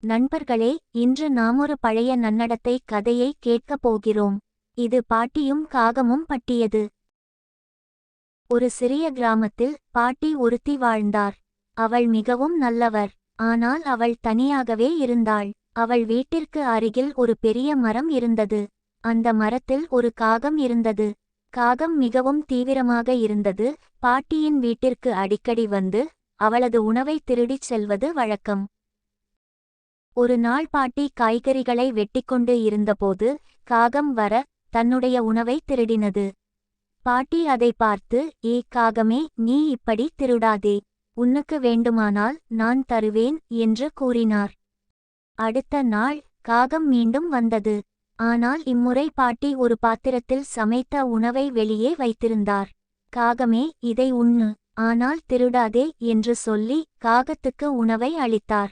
நண்பர்களே, இன்று நாமொரு பழைய நன்னடத்தை கதையை கேட்கப் போகிறோம். இது பாட்டியும் காகமும் பற்றியது. ஒரு சிறிய கிராமத்தில் பாட்டி ஒருத்தி வாழ்ந்தார். அவள் மிகவும் நல்லவர். ஆனால் அவள் தனியாகவே இருந்தாள். அவள் வீட்டிற்கு அருகில் ஒரு பெரிய மரம் இருந்தது. அந்த மரத்தில் ஒரு காகம் இருந்தது. காகம் மிகவும் தீவிரமாக இருந்தது. பாட்டியின் வீட்டிற்கு அடிக்கடி வந்து அவளது உணவை திருடிச் செல்வது வழக்கம். ஒரு நாள் பாட்டி காய்கறிகளை வெட்டிக்கொண்டு இருந்தபோது காகம் வர தன்னுடைய உணவை திருடினது. பாட்டி அதை பார்த்து, ஏ காகமே, நீ இப்படி திருடாதே. உனக்கு வேண்டுமானால் நான் தருவேன் என்று கூறினார். அடுத்த நாள் காகம் மீண்டும் வந்தது. ஆனால் இம்முறை பாட்டி ஒரு பாத்திரத்தில் சமைத்த உணவை வெளியே வைத்திருந்தார். காகமே, இதை உண்ணு, ஆனால் திருடாதே என்று சொல்லி காகத்துக்கு உணவை அளித்தார்.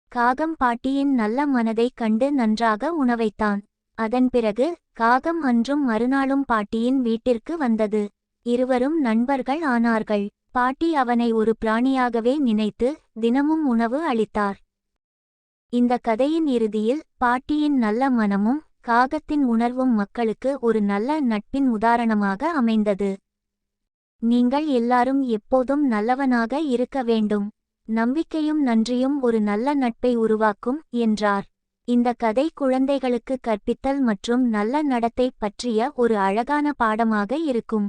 காகம் பாட்டியின் நல்ல மனதைக் கண்டு நன்றாக உணவைத்தான். அதன் பிறகு காகம் அன்றும் மறுநாளும் பாட்டியின் வீட்டிற்கு வந்தது. இருவரும் நண்பர்கள் ஆனார்கள். பாட்டி அவனை ஒரு பிராணியாகவே நினைத்து தினமும் உணவு அளித்தார். இந்த கதையின் இறுதியில் பாட்டியின் நல்ல மனமும் காகத்தின் உணர்வும் மக்களுக்கு ஒரு நல்ல நட்பின் உதாரணமாக அமைந்தது. நீங்கள் எல்லாரும் எப்போதும் நல்லவனாக இருக்க வேண்டும். நம்பிக்கையும் நன்றியும் ஒரு நல்ல நட்பை உருவாக்கும் என்றார். இந்த கதை குழந்தைகளுக்கு கற்பித்தல் மற்றும் நல்ல நடத்தை பற்றிய ஒரு அழகான பாடமாக இருக்கும்.